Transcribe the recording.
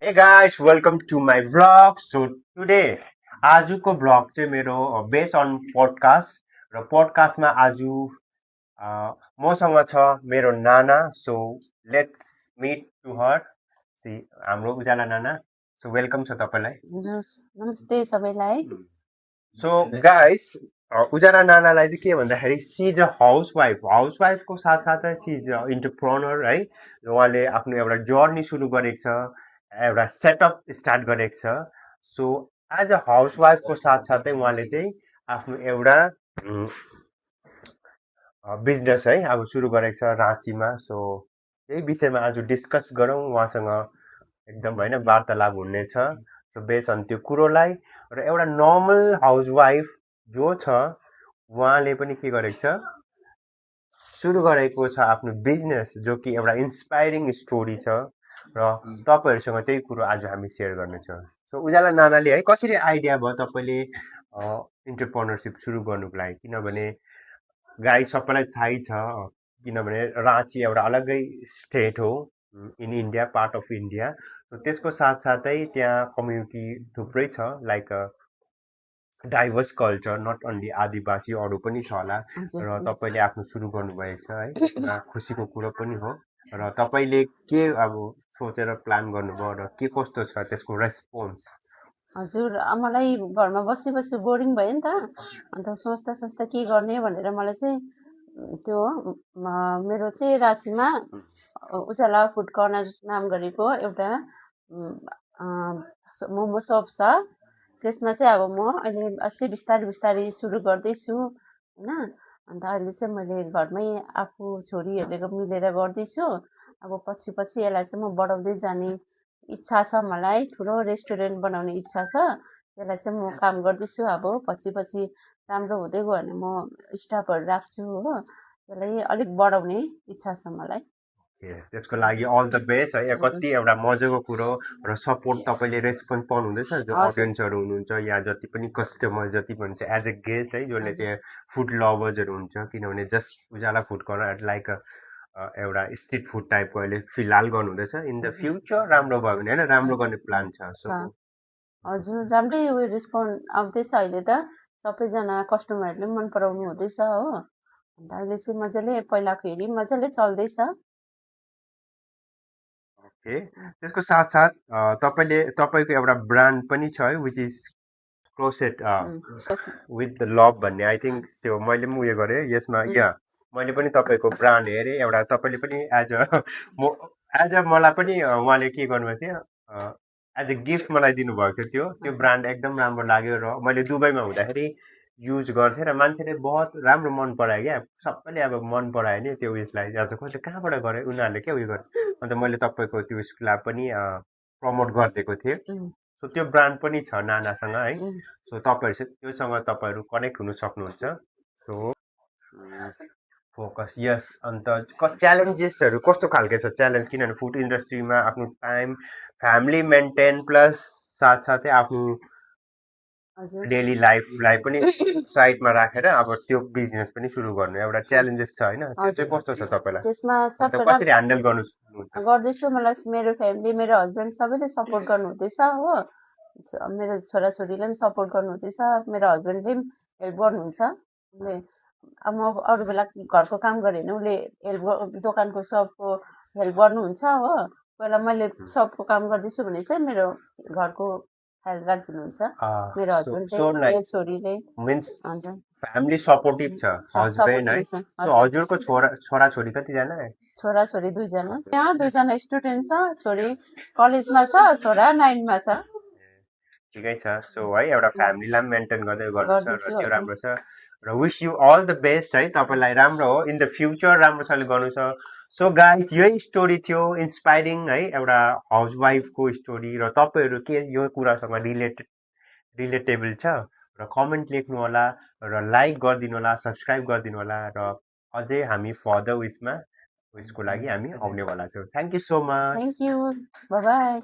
Hey guys, welcome to my vlog. So today आजको vlog चाहिँ मेरो based on podcast र podcast मा आज मसँग छ मेरो नाना. So let's meet to her. See हाम्रो उजाला नाना. So welcome छ तपाईलाई. नमस्ते सबैलाई. So guys, उजाला नानालाई चाहिँ के भन्दाखेरि सी इज अ हाउसवाइफ. हाउसवाइफको साथसाथै सी इज अ एन्टरप्रेन्योर है. उहाँले आफ्नो एउटा जर्नी सुरु गरेको छ, एउटा सेटअप स्टार्ट गरेको छ. सो एज अ हाउसवाइफको साथसाथै उहाँले चाहिँ आफ्नो एउटा बिजनेस है अब सुरु गरेको छ राँचीमा. सो यही विषयमा आज डिस्कस गरौँ. उहाँसँग एकदम होइन वार्तालाप हुनेछ. सो बेस अन त्यो कुरोलाई र एउटा नर्मल हाउसवाइफ जो छ उहाँले पनि के गरेको छ, सुरु गरेको छ आफ्नो बिजनेस, जो कि एउटा इन्सपायरिङ स्टोरी छ र तपाईँहरूसँग त्यही कुरो आज हामी सेयर गर्नेछौँ. सो उजाला नानाले है कसरी आइडिया भयो तपाईँले इन्टरप्रेन्योरसिप सुरु गर्नुको लागि? किनभने गाई सबैलाई थाहै छ, किनभने राँची एउटा अलग्गै स्टेट हो in India, part of India. त्यसको साथसाथै त्यहाँ कम्युनिटी थुप्रै छ, like diverse culture, not only आदिवासी, अरू पनि छ होला. र तपाईँले आफ्नो सुरु गर्नुभएको छ है, एउटा खुसीको कुरो पनि हो. र तपाईँले के अब सोचेर प्लान गर्नुभयो र के कस्तो छ त्यसको रेस्पोन्स? हजुर, मलाई घरमा बसी बसी बोरिङ भयो नि त. अन्त सोच्दा सोच्दा के गर्ने भनेर मलाई चाहिँ त्यो मेरो चाहिँ राँचीमा उजाला फुड कर्नर नाम गरेको एउटा मोमो सप छ. त्यसमा चाहिँ अब म अहिले अझै बिस्तारै बिस्तारै सुरु गर्दैछु होइन. अन्त अहिले चाहिँ मैले घरमै आफू छोरीहरूले मिलेर गर्दैछु. अब पछि पछि यसलाई चाहिँ म बढाउँदै जाने इच्छा छ. मलाई ठुलो रेस्टुरेन्ट बनाउने इच्छा छ. त्यसलाई चाहिँ म काम गर्दैछु. अब पछि पछि राम्रो हुँदै गयो भने म स्टाफहरू राख्छु हो. त्यसलाई अलिक बढाउने इच्छा छ मलाई. त्यसको लागि अल द बेस्ट है. कति एउटा मजाको कुरो र सपोर्ट तपाईँले रेस्पोन्स पाउनुहुँदैछ, जो अडियन्सहरू हुनुहुन्छ या जति पनि कस्टमर जति पनि छ एज अ गेस्ट है, जसले चाहिँ फुड लभर्सहरू हुन्छ. किनभने जस्ट उजाला फुड कर्नर लाइक एउटा स्ट्रिट फुड टाइपको अहिले फिलहाल गर्नुहुँदैछ. इन द फ्युचर राम्रो भयो भने होइन, राम्रो गर्ने प्लान छ. हजुर, राम्रै उयो रेस्पोन्ड आउँदैछ अहिले त. सबैजना कस्टमरहरूले मन पराउनु हुँदैछ हो. अन्त अहिले चाहिँ मजाले पहिलाको हेरी मजाले चल्दैछ. त्यसको साथसाथ तपाईँको एउटा ब्रान्ड पनि छ है, which is crochet with the love भन्ने. आई थिङ्क त्यो मैले पनि उयो गरेँ यसमा. मैले पनि तपाईँको ब्रान्ड हेरेँ. एउटा तपाईँले पनि एज अ मलाई पनि उहाँले के गर्नुभएको थियो, एज अ गिफ्ट मलाई दिनुभएको थियो. त्यो ब्रान्ड एकदम राम्रो लाग्यो र मैले दुबईमा हुँदाखेरि युज गर्थेँ र मान्छेले बहुत राम्रो मन परायो क्या. सबैले अब मन परायो नि त्यो उयसलाई. आज कसले कहाँबाट गरे उनीहरूले क्या उयो गर्छ. अन्त मैले तपाईँको त्यो उयसलाई पनि प्रमोट गरिदिएको थिएँ. सो त्यो ब्रान्ड पनि छ नानासँग है. सो त्योसँग तपाईँहरू कनेक्ट हुन सक्नुहुन्छ. सो फोकस यस. अन्त च्यालेन्जेसहरू कस्तो खालके छ च्यालेन्ज? किनभने फुड इन्डस्ट्रीमा आफ्नो टाइम, फ्यामिली मेन्टेन प्लस साथसाथै आफ्नो डेली लाइफलाई पनि साइडमा राखेर अब त्यो बिजनेस पनि सुरु गर्नु एउटा च्यालेन्जेस छ होइन. त्यो चाहिँ कस्तो छ तपाईँलाई? त्यसमा कसरी ह्यान्डल गर्दैछु. मलाई मेरो फ्यामिली, मेरो हस्बेन्ड सबैले सपोर्ट गर्नुहुँदैछ हो. मेरो छोराछोरीले पनि सपोर्ट गर्नुहुँदैछ. मेरो हस्बेन्डले पनि हेल्प गर्नुहुन्छ. अब म अरू बेला घरको काम गरेँ भने उसले दोकानको सबको हेल्प गर्नुहुन्छ हो. पहिला मैले सबको काम गर्दैछु भने चाहिँ मेरो घरको ख्याल राखिदिनुहुन्छ मेरो हस्बेन्डले, छोरीले. फ्यामिली सपोर्टिभ छ, हस्बेन्ड है. हजुरको छोराछोरी कतिजना? छोराछोरी 2 जना. यहाँ 2 जना स्टुडेन्ट छ. छोरी कलेजमा छ, छोरा 9 मा छ. ठिकै छ. सो है एउटा फ्यामिलीलाई मेन्टेन गर्दै गर्नुपर्छ र त्यो राम्रो छ. र wish you all the best है. तपाईँलाई राम्रो हो, इन द फ्युचर राम्रोसँगले गर्नु छ. सो गाइस, यही स्टोरी थियो, इन्सपायरिङ है, एउटा हाउसवाइफको स्टोरी. र तपाईँहरू के यो कुरासँग रिलेटेबल छ र कमेन्ट लेख्नु होला र लाइक गरिदिनु होला, सब्सक्राइब गरिदिनु होला. र अझै हामी फर्दर उयसको लागि हामी आउनेवाला छौँ. Thank you so much. Thank you. Bye bye.